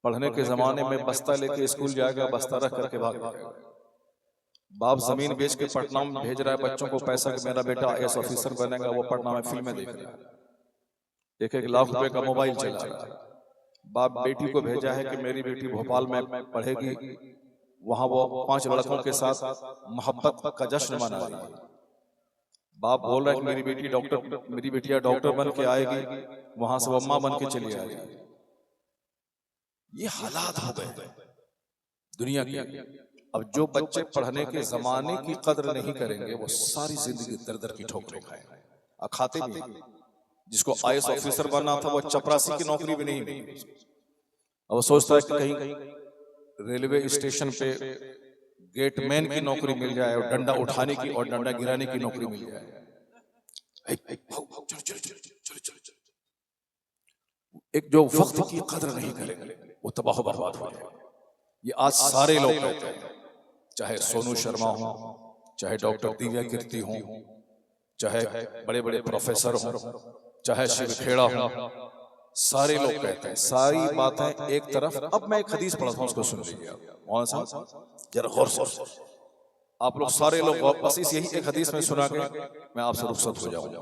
पढ़ने के जमाने में बस्ता लेके स्कूल जाएगा, बस्ता रख करके भाग जाएगा। बाप जमीन बेच के पटना में भेज रहा है बच्चों को पैसा कि मेरा बेटा आईएएस ऑफिसर बनेगा, वो पटना में फिल्में देख रहा है, 1-1 लाख रुपए का मोबाइल चला रहा है। बाप बेटी को भेजा है कि मेरी बेटी भोपाल में पढ़ेगी, वहां वो 5 लड़कों के साथ मोहब्बत का जश्न मना रही है। बाप बोल रहा है कि मेरी बेटिया डॉक्टर बन के आएगी, वहां से वो अम्मा बन के चली आएगी। ये हालात हो गए दुनिया के। अब जो बच्चे पढ़ने के जमाने की कदर नहीं करेंगे, वो सारी जिंदगी दर-दर की ठोकरें खाएंगे। खाते भी। जिसको आईएएस ऑफिसर बनना था, वो चपरासी की नौकरी भी नहीं मिली। अब वो सोचता है कि कहीं रेलवे स्टेशन पे गेटमैन की नौकरी मिल जाए, और डंडा उठाने की और डंडा गिराने की नौकरी मिल जाए। एक जो वक्त की कदर नहीं करेंगे, वो तबाह बर्बाद हो जाएगा। ये आज सारे लोग कहते हैं, चाहे सोनू शर्मा हो, चाहे डॉक्टर दिव्या कीर्ति हो, चाहे बड़े बड़े प्रोफेसर हो, चाहे शिव खेड़ा हो, सारे लोग कहते हैं, सारी बातें एक तरफ। अब मैं एक हदीस पढ़ा था, उसको सुन लीजिए कौन सा, जरा गौर से। आप लोग सारे लोग बस इस यही एक हदीस में सुना के मैं आपसे रुखसत हो जाऊंगा।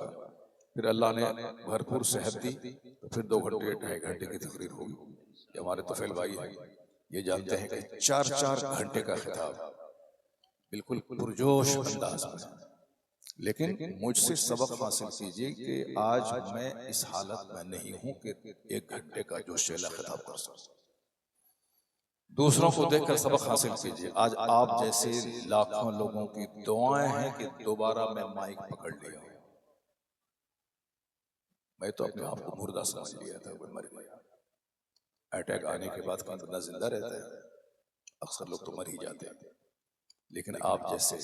फिर अल्लाह ने भरपूर सेहत दी, तो फिर 2 घंटे 2.5 घंटे की तकरीर होगी। हमारे तुफैल भाई हैं, ये जानते हैं कि 4-4 घंटे का खिताब बिल्कुल पुरजोश अंदाज में। लेकिन मुझसे सबक हासिल कीजिए कि आज मैं इस हालत में नहीं हूं कि 1 घंटे का जो शेला खिताब कर सकूं। दूसरों को देखकर सबक हासिल कीजिए। आज आप जैसे लाखों लोगों की दुआएं हैं कि दोबारा मैं माइक पकड़ लिया। मैं तो अपने आप को मुर्दा समझ लिया था, वो मर गया। अटैक आने के बाद कौन बंदा जिंदा रहता है? अक्सर लोग तो मर ही जाते हैं। लेकिन आप जैसे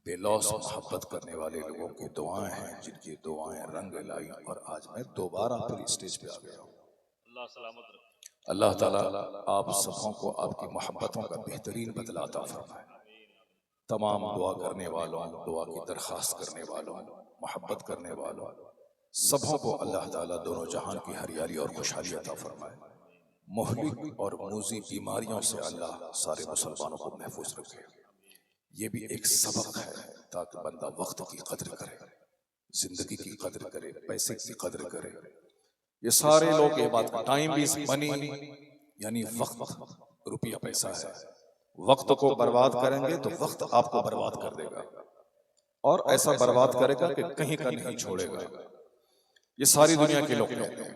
बेलौस मोहब्बत करने वाले लोगों की दुआएं हैं, जिनकी दुआएं रंग लाई, और आज मैं दोबारा फिर स्टेज पे आ गया हूँ। अल्लाह ताला आप सबों को आपकी मोहब्बतों का बेहतरीन बदला अता फरमाए। तमाम दुआ करने वालों, दुआ की दरख्वास्त करने वालों, मोहब्बत करने वालों सबों को अल्लाह ताला दोनों जहान की हरियाली और खुशहाली अता फरमाए। मुहलिक और मूजी बीमारियों से अल्लाह सारे मुसलमानों को महफूज रखे। ये भी एक सबक है ताकि बंदा वक्त की कदर करे, जिंदगी की कदर करे, पैसे की कदर करे। ये सारे लोग ये बात, टाइम इज मनी, यानी वक्त रुपया पैसा है। वक्त को बर्बाद करेंगे तो वक्त आपको बर्बाद कर देगा, और ऐसा बर्बाद करेगा कि कहीं का नहीं छोड़ेगा। ये सारी दुनिया के लोग कहते हैं।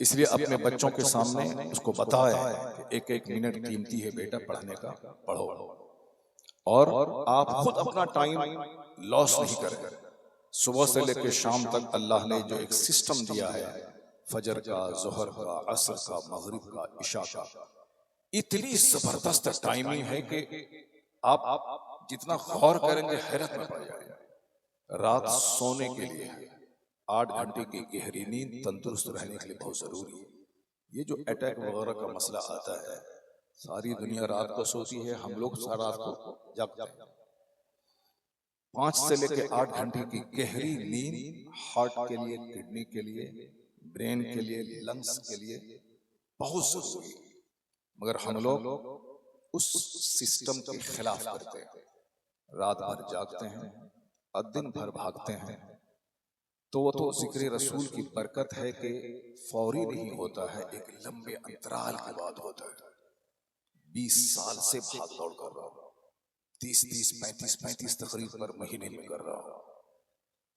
इसलिए अपने बच्चों के सामने उसको बताया कि 1-1 मिनट कीमती है बेटा, पढ़ने का पढ़ो, और आप खुद अपना टाइम लॉस नहीं करें। सुबह से लेकर शाम तक अल्लाह ने जो एक सिस्टम दिया है, फजर का, जोहर का, असर का, मगरिब का, इशा का, इतनी जबरदस्त टाइमिंग है कि आप जितना गौर करेंगे हैरत में पड़ जाएंगे। रात सोने के लिए 8 घंटे की गहरी नींद तंदुरुस्त रहने के लिए बहुत जरूरी है। ये जो अटैक वगैरह का मसला आता है, सारी दुनिया रात को सोती है, हम लोग सारा रात को जागते हैं। 5 से लेकर 8 घंटे की गहरी नींद हार्ट के लिए, किडनी के लिए, ब्रेन के लिए, लंग्स के लिए बहुत जरूरी है। मगर हम लोग उस सिस्टम के खिलाफ करते हैं, रात भर जागते हैं और दिन भर भागते हैं। तो वो तो जिक्र रसूल की बरकत है कि फौरी नहीं होता है, एक लंबे अंतराल के बाद होता है। 20 साल से भाग दौड़ कर रहा हूं, 30-30, 35-35 तकरीर पर महीने में कर रहा हूं।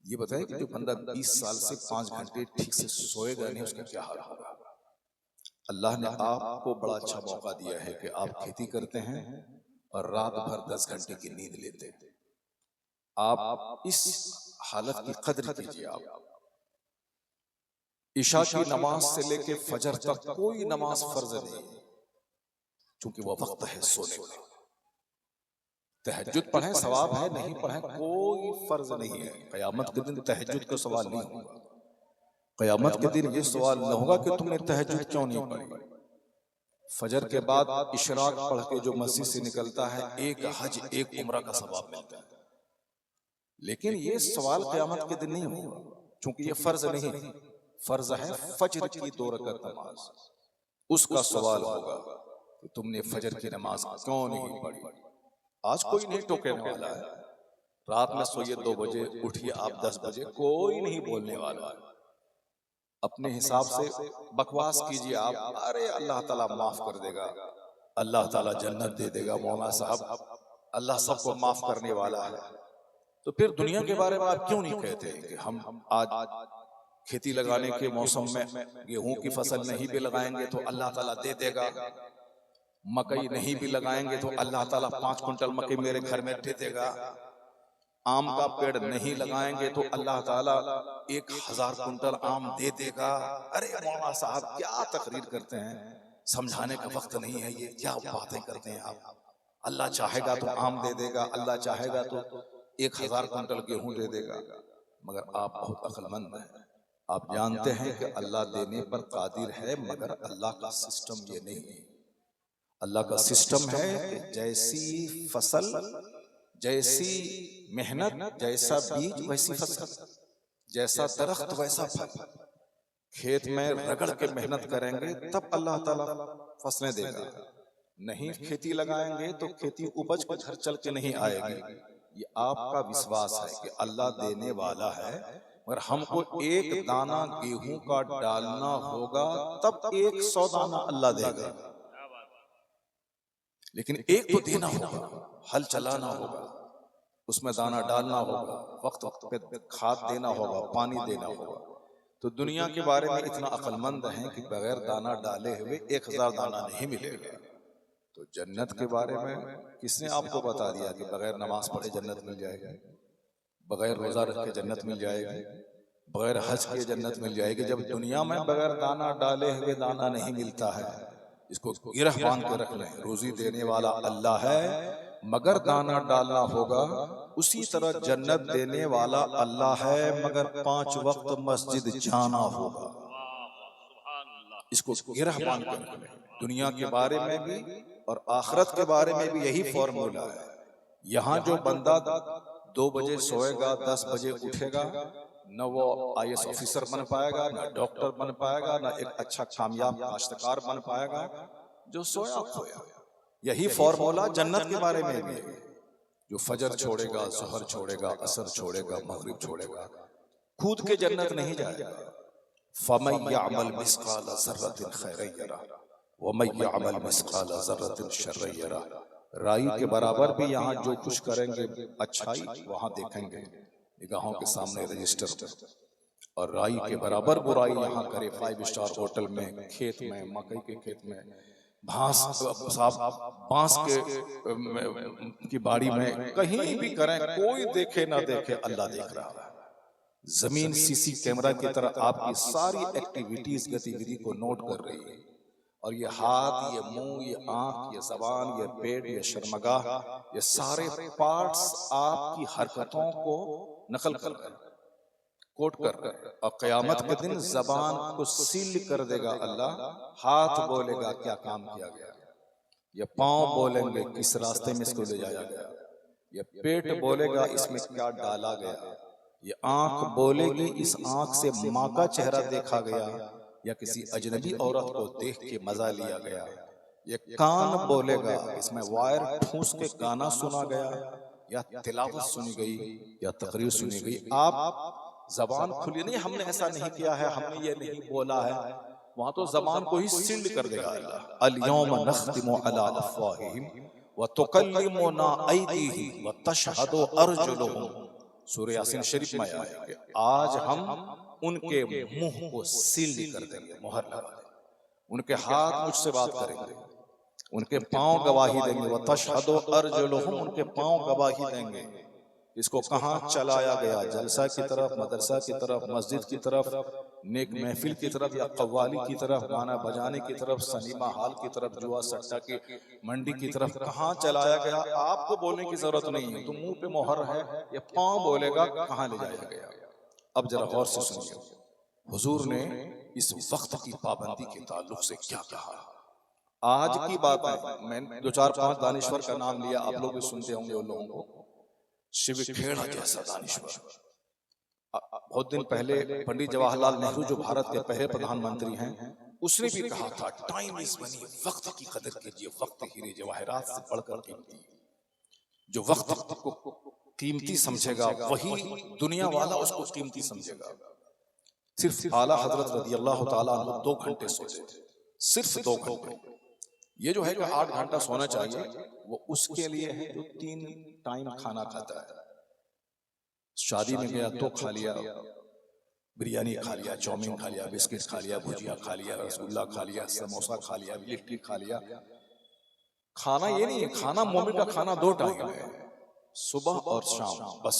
ये बताए कि जो बंदा 20 साल से 5 घंटे ठीक से सोएगा नहीं, उसका क्या हाल होगा। अल्लाह ने आपको बड़ा अच्छा मौका दिया है कि आप खेती करते हैं और रात भर 10 घंटे की नींद लेते हैं। आप इस हालत की कदर कीजिए। आप इशा की नमाज से लेके फजर तक कोई नमाज फर्ज नहीं, क्योंकि वो वक्त है सोने का। तहज्जुद पढ़ें सवाब है, नहीं पढ़ें कोई फर्ज नहीं है। क़यामत के दिन तहज्जुद का सवाल नहीं होगा। क़यामत के दिन ये सवाल न होगा कि तुमने तहज्जुद क्यों नहीं पढ़ी। फजर के बाद इशराक पढ़ के जो मस्जिद से निकलता है, एक हज एक उम्रा का सवाब मिलता है। लेकिन ये सवाल क़यामत के दिन नहीं होगा, क्योंकि ये फर्ज नहीं है। फर्ज है फजर की 2 रकात नमाज। उसका सवाल होगा कि तुमने फजर की नमाज क्यों नहीं पढ़ी। आज कोई नहीं टोकने वाला है। रात में सोइए 2 बजे, उठिए आप 10 बजे, कोई नहीं बोलने वाला है। अपने हिसाब से बकवास कीजिए आप, अरे अल्लाह ताला माफ कर देगा, अल्लाह ताला जन्नत दे देगा, मौलाना साहब अल्लाह सबको माफ करने वाला है। तो फिर दुनिया के बारे में आप क्यों नहीं कहते कि हम आज खेती लगाने के मौसम में गेहूं की फसल नहीं भी लगाएंगे तो अल्लाह ताला दे देगा, मकई नहीं भी लगाएंगे तो अल्लाह ताला 5 कुंटल मकई मेरे घर में दे देगा, आम का पेड़ नहीं लगाएंगे तो अल्लाह ताला 1000 कुंटल आम दे देगा। अरे मौलाना साहब क्या तकरीर करते हैं, समझाने का वक्त नहीं है, ये क्या बातें करते हैं आप। अल्लाह चाहेगा तो आम दे देगा, अल्लाह चाहेगा तो 1000 कुंटल गेहूं दे देगा। मगर आप बहुत अक्लमंद हैं, आप जानते हैं कि अल्लाह देने पर कादिर है, मगर अल्लाह का सिस्टम ये नहीं है। अल्लाह का सिस्टम है कि जैसी फसल, जैसी मेहनत, जैसा बीज वैसी फसल, जैसा दरख्त वैसा फल। खेत में रगड़ के मेहनत करेंगे तब अल्लाह ताला फसलें देगा, नहीं खेती लगाएंगे तो खेती उपज के घर चल के नहीं आएगी। ये आपका विश्वास है कि अल्लाह देने वाला है, मगर हमको एक दाना गेहूं का डालना होगा तब 100 दाना अल्लाह देगा। लेकिन एक तो देना होगा, हल चलाना होगा, उसमें दाना डालना होगा, वक्त वक्त पे खाद देना होगा, पानी देना होगा। तो दुनिया के बारे में इतना अक्लमंद है कि बगैर दाना डाले हुए 1000 दाना नहीं मिलेगा। तो जन्नत के बारे में किसने आपको बता दिया कि बगैर नमाज पढ़े जन्नत मिल जाएगी, बगैर रोजा रखे जन्नत मिल जाएगी, बगैर हज के जन्नत मिल जाएगी। जब दुनिया में बगैर दाना डाले हुए दाना नहीं मिलता है, इसको गिरह बांध के रख लें, रोजी देने वाला अल्लाह है, मगर दाना डालना होगा। उसी तरह जन्नत देने वाला अल्लाह है, मगर 5 वक्त मस्जिद जाना होगा। इसको गिरह बांध के रख लें। दुनिया के बारे में भी और आखिरत के बारे में भी यही फॉर्मूला है। यहाँ जो बंदा 2 बजे सोएगा, 10 बजे उठेगा, न वो IAS ऑफिसर बन पाएगा, न डॉक्टर बन पाएगा, न एक अच्छा कामयाब काश्तकार बन पाएगा। जो सोया खोया। यही फॉर्मूला जन्नत के बारे में भी है। जो फजर छोड़ेगा, सहर छोड़ेगा, असर छोड़ेगा, मगरिब छोड़ेगा, खुद के जन्नत नहीं जाएगा। फमन यअमल मिस्काल ज़र्रतिन खैरन यरा वमन यअमल मिस्काल ज़र्रतिन शर्रन यरा। राई के बराबर भी यहाँ जो कुछ करेंगे अच्छाई वहाँ देखेंगे निगाहों के सामने रजिस्टर पर, और राई के बराबर बुराई यहाँ करे 5 स्टार होटल में, खेत में, मकई के खेत में, बांस की बाड़ी में, कहीं भी करें, कोई देखे ना देखे अल्लाह देख रहा है। जमीन सीसी कैमरा की तरह आपकी सारी एक्टिविटीज, गतिविधि को नोट कर रही है। और ये हाथ, ये मुंह, ये आंख, ये जबान, ये पेट, ये शर्मगाह, ये सारे पार्ट्स आपकी हरकतों को नकल कर रहे हैं, कोट कर रहे हैं। और क़यामत के दिन जबान को सील कर देगा अल्लाह। हाथ बोलेगा क्या काम किया गया, ये पांव बोलेंगे किस रास्ते में इसको ले जाया गया, ये पेट बोलेगा इसमें क्या डाला गया, ये आंख बोलेगी इस आंख से माँ का चेहरा देखा गया या किसी अजनबी औरत को देख के मजा लिया गया, ये कान बोलेगा इसमें वायर ठूस के गाना सुना गया या तिलावत सुनी गई या तकरीर सुनी गई। आप जबान खुली नहीं, हमने ऐसा नहीं किया है, हमने ये नहीं बोला है, वहां तो जबान को ही सील कर देगा अल्लाह। अल यौम नख्तिमु अला अफ़वाहिहिम व तुकल्लिमुना अयदीहिम व तशहदु अर्जुलुहुम। सूरह यासीन शरीफ में आया है कि आज हम उनके मुंह को सील कर देंगे, मोहर लगा देंगे, उनके हाथ मुझसे बात करेंगे, उनके पांव गवाही देंगे, व तशहदु अर्जुलुहुम, उनके पांव गवाही देंगे। इसको कहाँ चलाया गया, जलसा की तरफ, मदरसा की तरफ, मस्जिद की तरफ, नेक महफिल की तरफ, या कव्वाली की तरफ, गाना बजाने की तरफ, सिनेमा हॉल की तरफ, जुआ सट्टा की मंडी की तरफ, कहाँ चलाया गया आपको बोलने की जरूरत नहीं है। तो मुंह पे मोहर है, ये पांव बोलेगा कहाँ ले जाया गया। अब जरा गौर से सुनिए, हुजूर ने इस वक्त की पाबंदी के ताल्लुक से क्या कहा। आज की बात है, मैं 2-4-5 दानिश्वर का नाम लिया, आप लोग भी सुनते होंगे उन लोगों को। शिव खेड़ा जैसा दानिश्वर, बहुत दिन पहले पंडित जवाहरलाल नेहरू जो भारत के पहले प्रधानमंत्री हैं, उसने भी कहा था टाइम इज मनी, वक्त की कदर कीजिए, वक्त हीरे जवाहरात से बढ़कर कीमती। जो वक्त को कीमती समझेगा वही दुनिया वाला उसको कीमती समझेगा। सिर्फ आला हजरत रज़ी अल्लाह ताला अन्हु 2 घंटे सोते थे, सिर्फ 2 घंटे। ये जो है कि 8 घंटा सोना चाहिए, वो उसके लिए है जो 3 टाइम खाना खाता है। शादी में गया तो खा लिया, बिरयानी खा लिया, चाउमीन खा लिया, बिस्किट खा लिया, भुजिया खा लिया, रसगुल्ला खा लिया, समोसा खा लिया, लिट्टी खा लिया। खाना ये नहीं है, खाना मोमिन का खाना 2 टाइम है, सुबह और शाम, बस।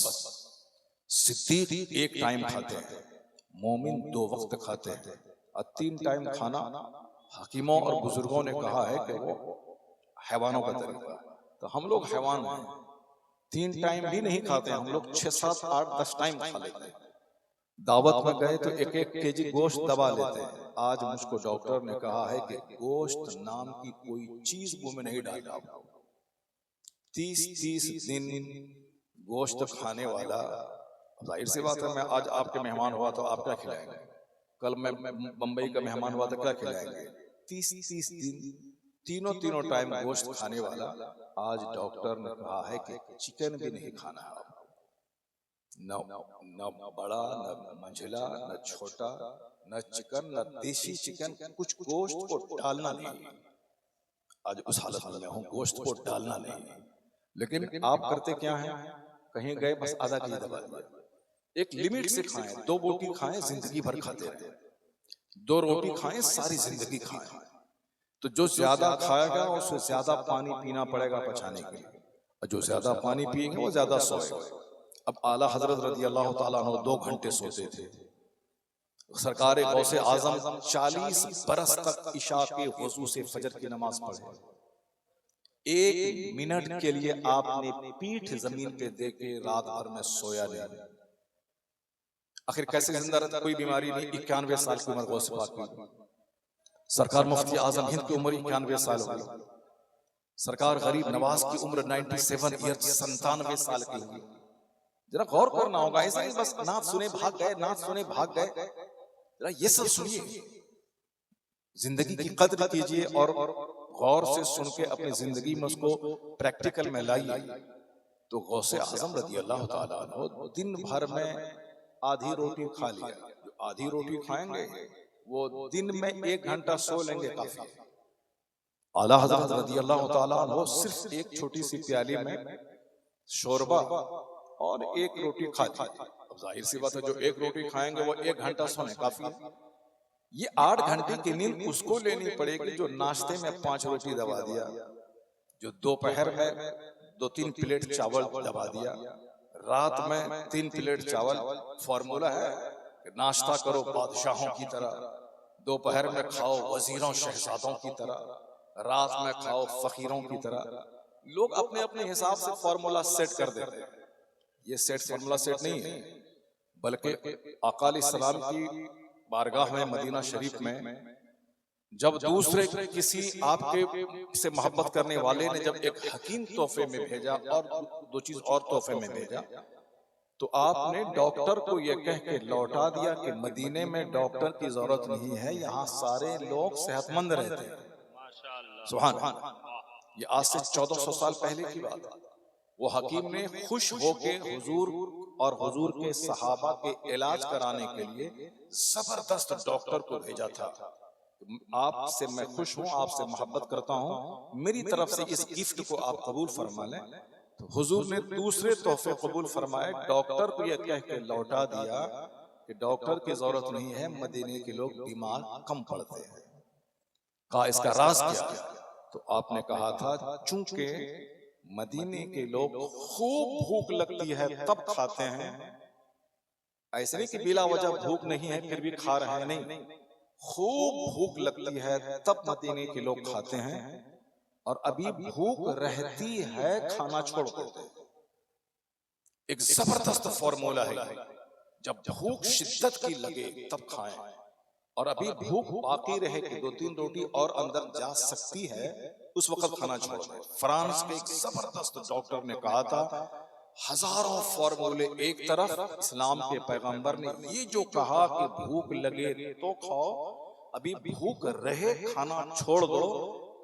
सिद्दीक 1 टाइम खाते हैं, मोमिन 2 वक्त खाते हैं। और 3 टाइम खाना हकीमों और बुजुर्गों ने कहा है कि वो हैवानों का तरीका। तो हम लोग हैवान हैं, 3 टाइम भी नहीं खाते, हम लोग 6, 7, 8, 10 टाइम खा लेते हैं। दावत में गए तो 1-1 केजी गोश्त दबा लेते हैं। आज मुझको डॉक्टर ने कहा है कि गोश्त नाम की कोई चीज मुंह में नहीं डालना। 30-30 दिन गोश्त खाने वाला, जाहिर सी बात है, मैं आज आपके मेहमान हुआ तो आप क्या खिलाएंगे, कल मैं बंबई का मेहमान हुआ तो क्या खिलाएंगे। 30-30 दिन तीनों टाइम गोश्त खाने वाला, आज डॉक्टर ने कहा है कि चिकन भी नहीं खाना है। न बड़ा, न मंझला, न छोटा, न चिकन, न देशी चिकन, कुछ गोश्त को डालना नहीं। आज उस हालत में मैं हूं, गोश्त को डालना नहीं। लेकिन आप करते क्या हैं, कहीं गए बस आधा केजी दबा दिया। एक लिमिट से खाएं, 2 रोटी खाएं, जिंदगी भर खाते रहे। 2 रोटी खाएं, सारी जिंदगी खाएं। तो जो ज्यादा खाएगा उससे ज्यादा पानी पीना पड़ेगा पचाने के लिए, और जो ज्यादा पानी पिएंगे वो ज्यादा सोएगा। अब आला हजरत रज़ी अल्लाह ताला अन्हु 2 घंटे सोते थे। सरकार गौसे आजम 40 बरस तक इशा के वजू से फजर की नमाज पढ़े। 1 मिनट के लिए आपने पीठ जमीन पे दे के रात भर में सोया नहीं। आखिर कैसे जिंदा रहता, कोई बीमारी नहीं। 91 साल की उम्र गौसे पाक की। सरकार मुफ्ती आजम हिंद की उम्र 91 साल हो गई। सरकार गरीब नवाज की उम्र 97 ईयर्स 97 साल की हुई। जरा गौर करना होगा, ऐसे ही बस नाथ सुने भाग गए, नाथ सुने भाग गए। जरा ये सब सुनिए, जिंदगी की कद्र कीजिए और गौर से सुन के अपनी जिंदगी में उसको प्रैक्टिकल में लाइए। तो गौसे आजम रज़ी अल्लाह ताला अन्हु दिन भर में आधी रोटी खा लिया। जो आधी रोटी खाएंगे वो दिन में 1 घंटा सो लेंगे, काफी है। आला हज़रत रज़ी अल्लाह ताला अन्हु सिर्फ एक छोटी सी प्याली में शोरबा और 1 रोटी खा ली। अब जाहिर सी बात है, जो 1 रोटी खाएंगे वो 1 घंटा सोने काफी है। ये 8 घंटे की नींद उसको लेनी पड़ेगी जो नाश्ते में 5 रोटी दबा दिया, जो दोपहर में 2-3 प्लेट चावल दबा दिया, रात में 3 प्लेट चावल। फॉर्मूला है कि नाश्ता करो बादशाहों की तरह, दोपहर में खाओ वजीरों शहजादों की तरह, रात में खाओ फकीरों की तरह। लोग अपने अपने हिसाब से फॉर्मूला सेट कर देते हैं। ये फॉर्मूला सेट नहीं है, बल्कि आका अलैहिस्सलाम की बारगाह में मदीना शरीफ में जब दूसरे किसी आपके से मोहब्बत करने वाले ने जब एक हकीम तोहफे में भेजा और 2 चीज और तोहफे में भेजा, तो आपने डॉक्टर को यह कह के लौटा दिया कि मदीने में डॉक्टर की जरूरत नहीं है, यहाँ सारे लोग सेहतमंद रहते हैं। सुभान अल्लाह। ये आज से 1400 साल पहले की बात है। वो हकीम ने खुश होके हुजूर और हुजूर के सहाबा के इलाज कराने के लिए जबरदस्त डॉक्टर को भेजा था। आपसे मैं खुश हूँ, आपसे मोहब्बत करता हूँ, मेरी तरफ से इस गिफ्ट को आप कबूल फरमा लें। तो हुजूर ने दूसरे तोहफे कबूल फरमाए, डॉक्टर को यह कह के लौटा दिया कि डॉक्टर की जरूरत नहीं है, मदीने के लोग बीमार कम पड़ते हैं। कहा इसका राज क्या है? तो आपने कहा था चूंकि मदीने के लोग खूब भूख लगती है तब खाते हैं, ऐसे नहीं कि बिला वजह भूख नहीं है फिर भी खा रहे हैं, नहीं, खूब भूख लगती है तब मदीने के लोग खाते हैं, और अभी भूख रहती है खाना छोड़ देते हैं। एक जबरदस्त फॉर्मूला है, जब भूख शिद्दत की लगे तब खाएं, और अभी भूख बाकी रहे कि 2-3 रोटी और अंदर जा सकती है, उस वक्त खाना छोड़ दें। फ्रांस के एक जबरदस्त डॉक्टर ने कहा था, हजारों फॉर्मूले एक तरफ, इस्लाम के पैगंबर ने ये जो कहा कि भूख लगे तो खाओ, अभी भूख रहे खाना छोड़ दो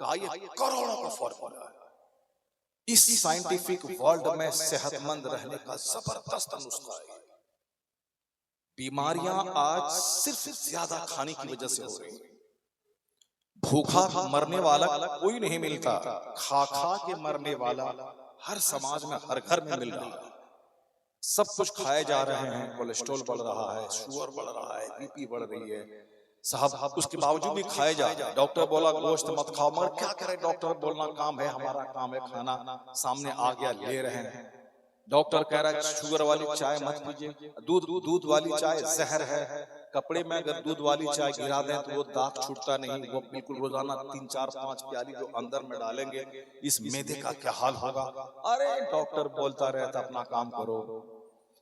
का ये करोड़ों का फॉर्मूला है। इस साइंटिफिक वर्ल्ड में सेहतमंद रहने का जबरदस्त नुस्खा है। बीमारियां आज सिर्फ ज्यादा खाने की वजह से हो रही है। भूखा मरने वाला कोई नहीं मिलता, खा खा के मरने वाला हर समाज में हर घर में मिल रहा है। सब कुछ खाए जा रहे हैं, कोलेस्ट्रॉल बढ़ रहा है, शुगर बढ़ रहा है, बीपी बढ़ रही है साहब, उसके बावजूद भी खाए जा रहे हैं। डॉक्टर बोला गोश्त मत खाओ, मगर क्या करें, डॉक्टर बोलना काम है, हमारा काम है खाना, सामने आ गया ले रहे हैं। डॉक्टर कह रहा है शुगर वाली चाय मत पीजिए, दूध वाली चाय जहर है। कपड़े में अगर दूध वाली चाय गिरा दें तो वो दाग छूटता नहीं, वो बिल्कुल रोजाना 3-4-5 प्याली जो अंदर में डालेंगे, इस मैदे का क्या हाल होगा। अरे डॉक्टर बोलता रहता अपना काम करो।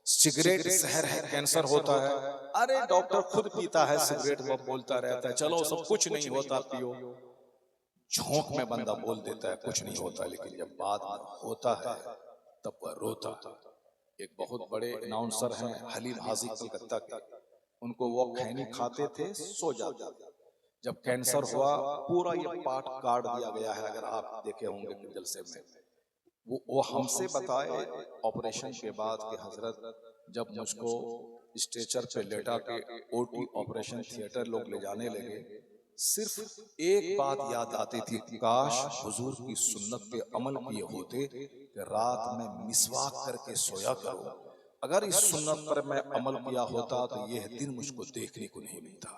सिगरेट जहर है, कैंसर होता है, अरे डॉक्टर खुद पीता है सिगरेट, वो बोलता रहता है चलो सब कुछ नहीं होता पियो। झोंक में बंदा बोल देता है कुछ नहीं होता, लेकिन जब बात होता है तब वह रोता है। एक बहुत बड़े अनाउंसर हैं हलीम हाजी कलकत्ता के, उनको वो खैनी खाते थे सो जाते थे। जब कैंसर हुआ पूरा ये पार्ट काट दिया गया है, अगर आप देखे होंगे जलसे में, वो हमसे बताए ऑपरेशन के बाद कि हजरत जब मुझको स्ट्रेचर पे लेटा के ओटी ऑपरेशन थिएटर लोग ले जाने लगे, सिर्फ एक बात याद आती थी, काश हुजूर की सुन्नत पे अमल किए होते कि रात में मिसवाक करके सोया करो। अगर इस सुन्नत पर मैं अमल किया होता तो यह दिन मुझको देखने को नहीं मिलता।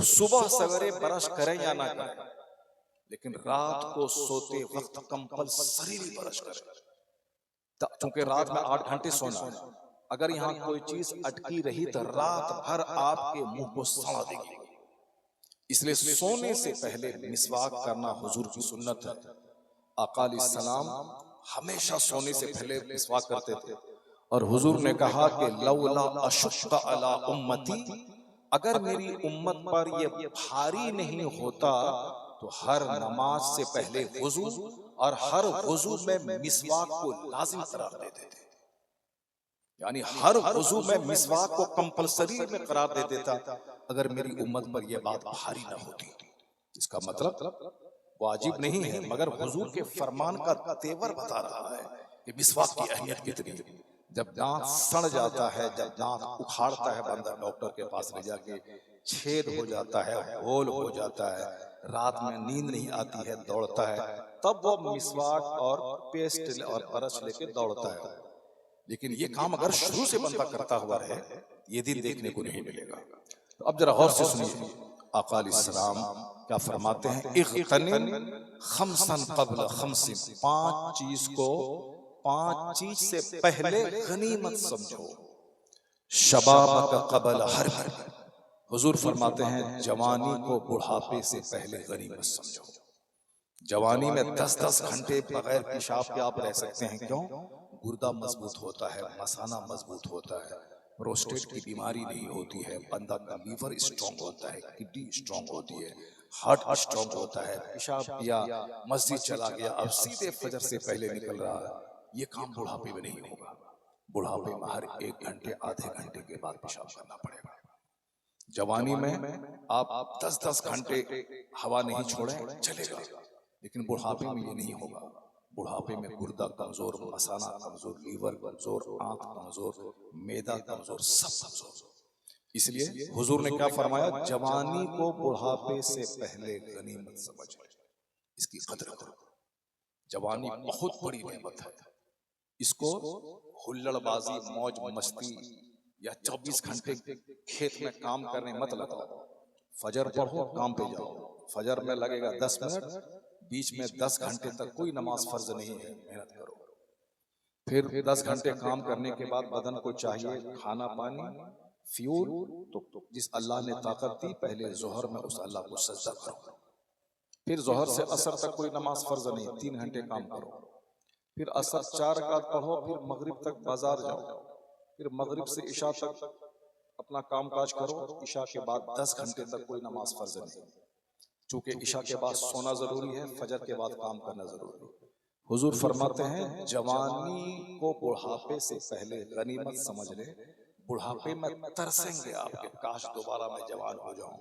सुबह सवेरे ब्रश करें या ना करें, लेकिन रात को सोते वक्त कंपल्सरी ब्रश करें, क्योंकि रात में 8 घंटे सोना है। अगर यहाँ कोई चीज अटकी रही तो रात भर आपके मुंह को सड़ा देगी। इसलिए सोने से पहले मिसवाक करना हुजूर की सुन्नत है। आका अलैहिस्सलाम हमेशा सोने से पहले मिसवाक करते थे, और हुजूर ने कहा कि लौला अशुक्क अला उम्मती, अगर मेरी उम्मत पर यह भारी नहीं होता तो हर नमाज से पहले वुजू और हर वुजू में मिसवाक को लाजिम करार देते थे। यानी हर वुजू में मिसवाक को कंपलसरी में करार दे देता अगर मेरी उम्मत पर यह बात भारी न होती। इसका मतलब वाजिब नहीं है, मगर हुजूर के फरमान का तेवर बता रहा है कि मिसवाक की अहमियत कितनी है। जब दांत सड़ जाता है, जब दांत उखाड़ता है बंदा डॉक्टर के पास ले जाके, छेद हो जाता है, होल हो जाता है, रात में नींद नहीं आती है, दौड़ता है, तब वो मिसवाक और पेस्ट और ब्रश लेके दौड़ता है। लेकिन ये काम अगर शुरू से बंदा करता हुआ रहे, ये दिन देखने को नहीं मिलेगा। तो अब जरा गौर से सुनिए, आका अलैहिस्सलाम क्या फरमाते हैं, इग़्तनिम खमसन क़ब्ल खमसिन, 5 चीज को 5 चीज से पहले गनीमत समझो। शबाबक क़ब्ल हर्म, हुजूर फरमाते हैं जवानी को बुढ़ापे से पहले गनीमत समझो। जवानी में 10-10 घंटे बगैर पेशाब के आप रह सकते हैं, क्यों? गुर्दा मजबूत होता है, मसाना मजबूत होता है, प्रोस्टेट की बीमारी नहीं होती है, बंदा का लीवर स्ट्रॉन्ग होता है, किडनी स्ट्रॉन्ग होती है, हार्ट स्ट्रॉन्ग होता है। पेशाब किया, मस्जिद चला गया, अब सीधे फजर से पहले निकल रहा है, ये काम बुढ़ापे में नहीं होगा। बुढ़ापे में हर 1 घंटे आधे घंटे के बाद पेशाब करना पड़ेगा। जवानी में आप 10-10 घंटे हवा नहीं छोड़े चलेगा, लेकिन बुढ़ापे में ये नहीं होगा। बुढ़ापे में गुर्दा कमजोर, मसाना कमजोर, लीवर कमजोर, आंत कमजोर, मैदा कमजोर, सब कमजोर। इसलिए हुजूर ने क्या फरमाया, जवानी को बुढ़ापे से पहले गनीमत समझ, इसकी कदर करो। जवानी बहुत बड़ी नेमत है, इसको हुल्लड़बाजी, मौज मस्ती या 24 घंटे खेत में काम करने मत लगाओ। फजर पढ़ो, काम पे जाओ, फजर में लगेगा 10 मिनट, बीच में 10 घंटे तक कोई नमाज फर्ज नहीं है, मेहनत करो। फिर 10 घंटे काम करने के बाद बदन को चाहिए खाना पानी, फ्यूल, तो जिस अल्लाह ने ताकत दी पहले जोहर में उस अल्लाह को सजदा करो। फिर जोहर से असर तक कोई नमाज फर्ज नहीं, 3 घंटे काम करो। फिर असर 4 रकात पढ़ो, फिर मगरिब तक बाजार जाओ, फिर मगरिब से इशा तक अपना काम काज करो। इशा के बाद 10 घंटे तक कोई नमाज फर्ज नहीं, चूंकि इशा के बाद सोना जरूरी है, फजर के बाद काम करना जरूरी है। हुजूर फरमाते हैं जवानी को बुढ़ापे से पहले गनीमत समझ ले, बुढ़ापे में तरसेंगे आपके, काश दोबारा मैं जवान हो जाऊं,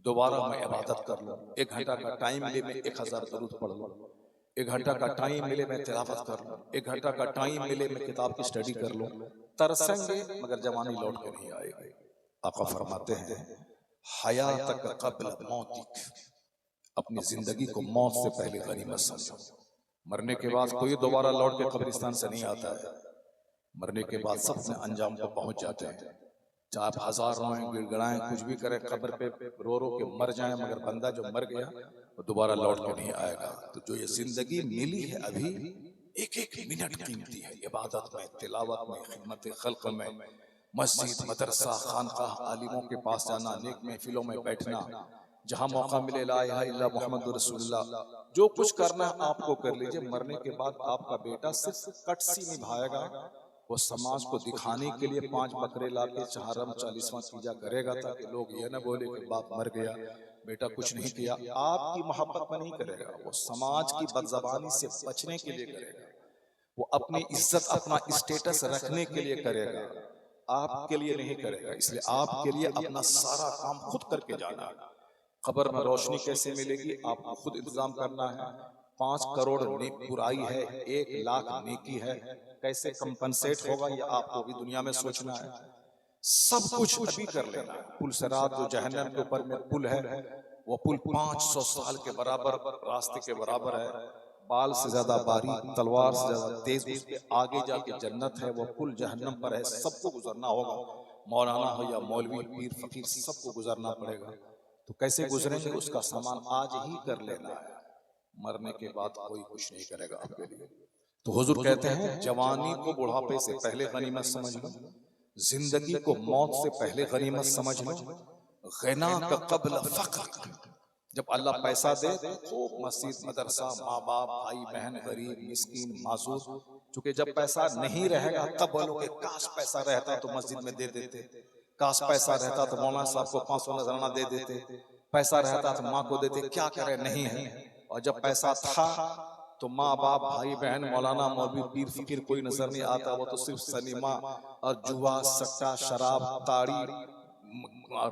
दोबारा मैं इबादत कर लूं, 1 घंटा का टाइम मिले मैं 1000 दुरूद पढ़ लूं, 1 घंटा का टाइम मिले मैं तिलावत कर लूं, 1 घंटा का टाइम मिले मैं किताब की स्टडी कर लूं। तरसेंगे मगर जवानी लौट के नहीं आएगी। आका फरमाते हैं हयातक क़ब्ल मौतिक, अपनी जिंदगी को मौत से पहले गनीमत समझो। मरने के बाद कोई दोबारा लौट के कब्रिस्तान से नहीं आता है, मरने के बाद सब अपने अंजाम को पहुंच जाते हैं। चाहे आप 1000 रोएं, गिड़गिड़ाएं, कुछ भी करें, कब्र पे रो रो के मर जाएं, मगर बंदा जो मर गया वो दोबारा लौट के नहीं आएगा। तो जो ये जिंदगी मिली है अभी, एक एक मिनट कीमती है। इबादत में, तिलावत में, खिदमत खल्क में, मस्जिद, मदरसा, खानकाह, आलिमों के पास जाना, नेक महफिलों में बैठना, जहां मौका मिले ला इलाहा इल्लल्लाह मुहम्मदुर रसूलुल्लाह, जो कुछ करना है आपको कर लीजिए। मरने के बाद आपका बेटा सिर्फ कटसी निभाएगा, वो समाज को दिखाने के लिए 5 बकरे लाके चहारम 40वां तीजा करेगा, ताकि लोग ये ना बोले कि बाप मर गया, बेटा कुछ नहीं किया। आपकी मोहब्बत में नहीं करेगा, वो समाज की बदजबानी से बचने के लिए करेगा, वो अपनी इज्जत, अपना स्टेटस रखने के लिए करेगा, आपके लिए नहीं करेगा। इसलिए आपके लिए अपना सारा काम खुद करके जाना। खबर में रोशनी कैसे मिलेगी, आपको खुद इंतजाम करना है। 5 करोड़ बुराई है, 1 लाख नेकी है, कैसे कंपनसेट होगा ये आपको भी दुनिया में सोचना है। सब कुछ अभी कर लेना है। पुल सिरात जो जहन्नम के ऊपर में पुल है, वो पुल 500 साल के बराबर रास्ते के बराबर है, बाल से ज्यादा बारीक, तलवार से ज्यादा तेज। उसके आगे जाके जन्नत है, वो पुल जहन्नम पर है, सबको गुजरना होगा। मौलाना हो या मौलवी, पीर फकीर, सबको गुजरना पड़ेगा। तो कैसे गुजरेंगे, उसका सामान आज ही कर लेना है, मरने के बाद कोई कुछ नहीं करेगा आपके लिए। तो हुजूर कहते हैं जवानी को बुढ़ापे से पहले गनीमत समझ लो, जिंदगी को मौत से पहले गनीमत समझ लो, ग़िना का क़ब्ल फ़क़्र, जब अल्लाह पैसा दे तो खूब मस्जिद, मदरसा, माँ बाप, भाई बहन, गरीब, मिस्कीन, मासूर। चूंकि जब पैसा नहीं रहेगा तब बोलोगे काश पैसा रहता तो मस्जिद में दे देते, काश पैसा रहता तो मौलाना साहब को 500 नजराना दे देते, पैसा रहता तो माँ को देते। क्या करें, नहीं है। और जब पैसा था तो माँ बाप, भाई बहन, मौलाना, मौलवी, पीर फकीर कोई नजर नहीं आता, वो तो सिर्फ सनीमा और जुआ, सट्टा, शराब, ताड़ी,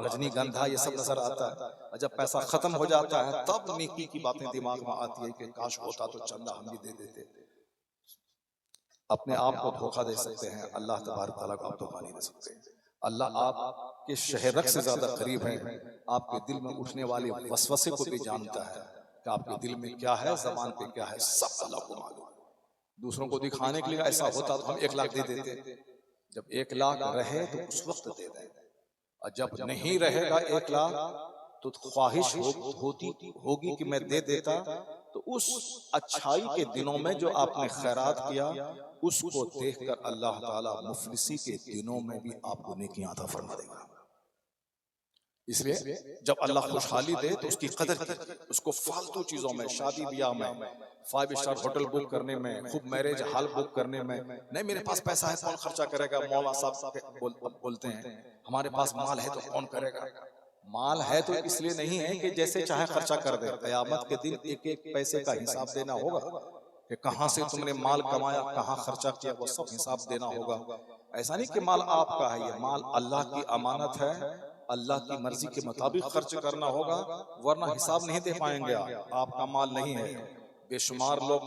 रजनीगंधा, ये सब नजर आता है। और जब पैसा खत्म हो जाता है तब नेकी की बातें दिमाग में आती है कि काश होता तो चंदा हम भी दे देते। अपने आप को धोखा दे सकते हैं, अल्लाह तबारक तआला को आप धोखा नहीं दे सकते। अल्लाह आपके शहरक से ज्यादा करीब है, आपके दिल में उठने वाले वसवसे को भी जानता है कि आपके दिल में क्या है, जबान पे क्या है, सब अल्लाह को मालूम। दूसरों को दिखाने के लिए ऐसा होता तो हम 1 लाख दे देते, जब 1 लाख रहे तो उस वक्त दे दें, और जब नहीं रहेगा 1 लाख तो ख्वाहिश होगी कि मैं दे देता। तो उस अच्छाई के दिनों में जो आपने खैरात किया, उसको देखकर अल्लाह ताला मुफलिसी के दिनों में भी आपको नेकियां अता फरमा देगा। इसलिए जब अल्लाह खुशहाली दे तो उसकी कदर कीजिए, उसको फालतू चीजों में, शादी ब्याह में, 5 स्टार होटल बुक करने में, खूब मैरिज हॉल बुक करने में, नहीं मेरे पास पैसा है कौन खर्चा करेगा, मौला साहब बोलते हैं हमारे पास माल है तो कौन करेगा। माल है तो इसलिए नहीं है कि जैसे चाहे खर्चा कर दे, क़यामत के दिन एक एक पैसे का हिसाब देना होगा कि कहां से तुमने माल कमाया, कहां खर्चा किया, वो सब हिसाब देना होगा। ऐसा नहीं कि माल आपका है, ये माल अल्लाह की अमानत है, अल्लाह की मर्जी के मुताबिक खर्च करना होगा, वरना हिसाब नहीं दे पाएंगे। आपका माल नहीं है। बेशुमार लोग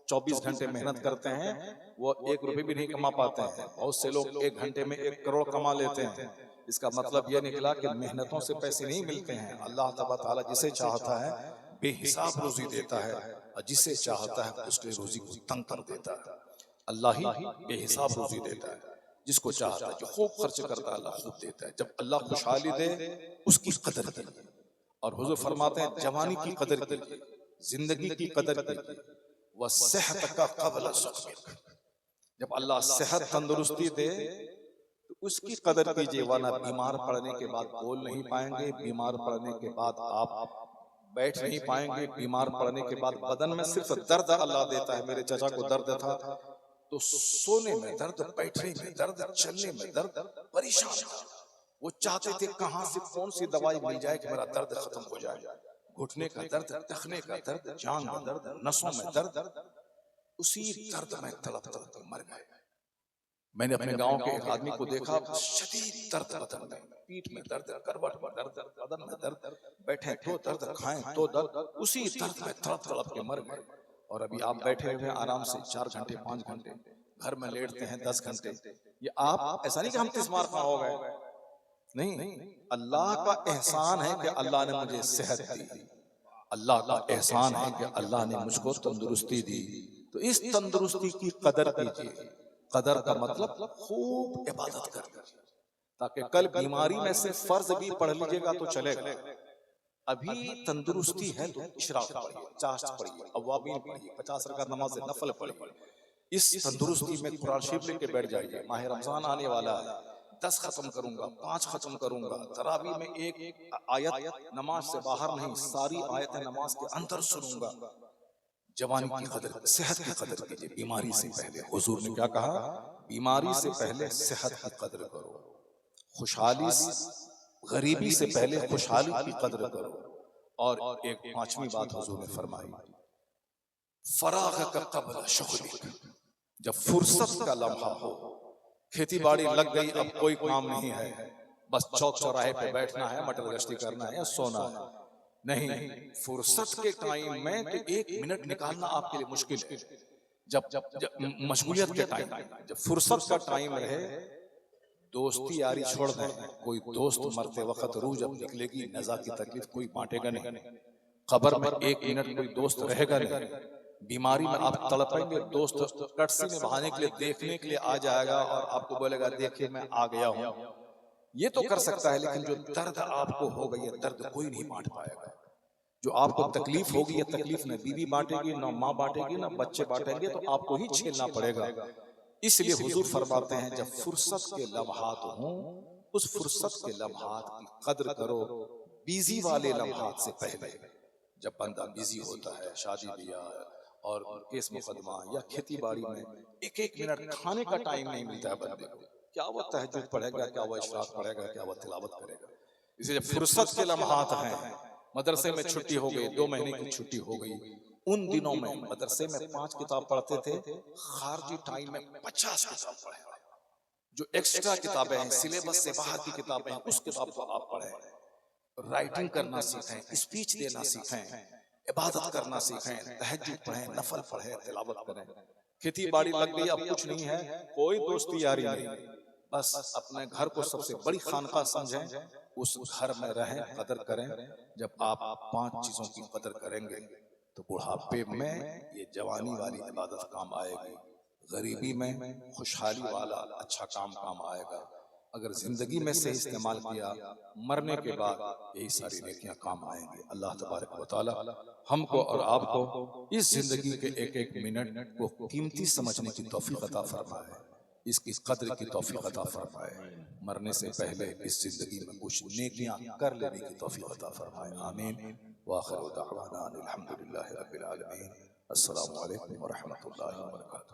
24 घंटे मेहनत करते हैं, वो 1 रुपए भी नहीं कमा पाते हैं। बहुत से लोग 1 घंटे में 1 करोड़ कमा लेते हैं। इसका मतलब यह निकला कि मेहनतों से पैसे नहीं मिलते हैं। अल्लाह तआला जिसे चाहता है बेहिसाब रोजी देता है, और जिसे चाहता है उसके रोजी को तंग कर देता है। अल्लाह ही बेहिसाब रोजी देता है, जिसको चाहता है, जो खूब खर्च करता है अल्लाह खूब देता है। जब अल्लाह खुशहाली दे उसकी कदर कीजिए। और हुजूर फरमाते हैं जवानी की कदर कीजिए, जिंदगी की कदर कीजिए, वह सेहत का क़ब्ल सुक़्मिक, जब अल्लाह सेहत तंदुरुस्ती दे तो उसकी कदर कीजिए, वरना बीमार पड़ने के बाद बोल नहीं पाएंगे, बीमार पड़ने के बाद आप बैठ नहीं पाएंगे, बीमार पड़ने के बाद बदन में सिर्फ दर्द अल्लाह देता है। मेरे चाचा को दर्द था तो सोने में दर्द, बैठने में दर्द, चलने में दर्द, परेशान था। वो चाहते थे कहां से कौन सी दवाई मिल जाए कि मेरा दर्द खत्म हो जाए। घुटने का दर्द, टखने का दर्द, जांघ में दर्द, नसों में दर्द, उसी दर्द में तड़प तड़प मर गए। मैंने अपने गांव के एक आदमी को देखा, शदीद दर्द बदन में, पीठ में दर्द, करवट में दर्द, बदन में दर्द, बैठे तो दर्द, खाएं तो दर्द, उसी दर्द में तड़प तड़प के मर गए। और अभी आप बैठे हुए आराम से 4 घंटे 5 घंटे, घर में लेटते हैं 10 घंटे। ये आप, ऐसा नहीं कि हम तिस्मार खा हो गए, नहीं, अल्लाह का एहसान है कि अल्लाह ने मुझे सेहत दी, अल्लाह का एहसान है कि अल्लाह ने मुझको तंदुरुस्ती दी। तो इस तंदुरुस्ती की कदर कीजिए। कदर का मतलब खूब इबादत करना, ताकि कल बीमारी में से फर्ज भी पढ़ लीजिएगा तो चलेगा। अभी तंदुरुस्ती है तो इशराक पढ़िए, चाश्त पढ़िए, अव्वाबीन पढ़िए, 50 रकात नमाज नफल पढ़िए। इस तंदुरुस्ती में कुरान शरीफ लेके बैठ जाइए। माह रमजान आने वाला है, 10 खत्म करूंगा, 5 खत्म करूंगा। तरावी में एक आयत नमाज से बाहर नहीं, सारी आयतें नमाज के अंदर सुनूंगा। जवानी की कदर, सेहत की कदर कीजिए बीमारी से पहले। हुजूर ने क्या कहा? बीमारी से पहले सेहत की कदर करो, खुशहाली गरीबी से पहले खुशहाली की कदर करो। और एक 5वीं बात हुजूर ने फरमाई, फराग का कब्ल शुगलिक, जब फुर्सत का लम्हा हो, खेती बाड़ी लग गई, अब कोई काम नहीं है, बस चौक चौराहे पे बैठना है, मटर गश्ती करना है या सोना है, नहीं, फुर्सत के टाइम में तो 1 मिनट निकालना आपके लिए मुश्किल है। जब मशगूलियत के टाइम, जब फुर्सत का टाइम रहे, दोस्ती यारी छोड़ दें। कोई दोस्त मरते वक्त रूह जब निकलेगी, नज़ा की तकलीफ कोई बांटेगा नहीं। खबर में 1 मिनट कोई दोस्त रहेगा नहीं। बीमारी में आप तड़पेंगे, दोस्त टट्सी में बहाने के लिए, देखने के लिए आ जाएगा और आपको बोलेगा देखिए मैं आ गया हूं। ये तो कर सकता है, लेकिन जो दर्द आपको हो गई है, दर्द कोई नहीं बांट पाएगा। जो आपको तकलीफ होगी, ये तकलीफ न बीवी बांटेगी, ना माँ बांटेगी, ना बच्चे बांटेंगे, तो आपको ही झेलना पड़ेगा। इसलिए हुजूर फरमाते हैं, जब फुर्सत के लम्हात हों, उस फुर्सत के लम्हात की कदर करो, बिजी वाले लम्हात से पहले। जब बंदा बिजी होता है, शादी ब्याह और केस मुकदमा या खेती बाड़ी में, 1-1 मिनट खाने का टाइम नहीं मिलता है बंदे को। क्या वो तहज्जुद पढ़ेगा, क्या वो इशराक पढ़ेगा, क्या वो तिलावत करेगा? इसलिए जब फुर्सत के लम्हात हैं, मदरसे में छुट्टी हो गई, 2 महीने की छुट्टी हो गई, उन दिनों में मदरसे में 5 किताब पढ़ते थे, खारजी टाइम में 50 किताब पढ़े। जो एक्स्ट्रा किताबें हैं, सिलेबस से बाहर की किताबें हैं, उस किताब को आप पढ़ें। राइटिंग करना सीखें, स्पीच देना सीखें, इबादत करना सीखें, तहज्जुद पढ़ें, नफल पढ़ें, तिलावत करें। खेती बाड़ी लग गई, अब कुछ नहीं है, कोई दोस्ती यारी नहीं, बस अपने घर को सबसे बड़ी खानका समझें, उस घर में रहें, कदर करें। जब आप 5 चीजों की कदर करेंगे तो बुढ़ापे में ये जवानी वाली इबादत काम आएगी, गरीबी में खुशहाली वाला अच्छा काम आएगा। अगर जिंदगी में से इस्तेमाल किया, मरने के बाद यही सारी नेकियां काम आएंगी। अल्लाह तबारक व तआला हमको और आपको इस जिंदगी के 1-1 मिनट को कीमती समझने की तौफीक अता फरमाए, इसकी कद्र की तौफीक अता फरमाए। मरने से पहले इस जिंदगी में कुछ नेकियां कर लेने की तौफीक अता फरमाए। आमीन। व आखिरु दअवाना अनिल हम्दुलिल्लाहि रब्बिल आलमीन। अस्सलामु अलैकुम व रहमतुल्लाहि व बरकातुहू।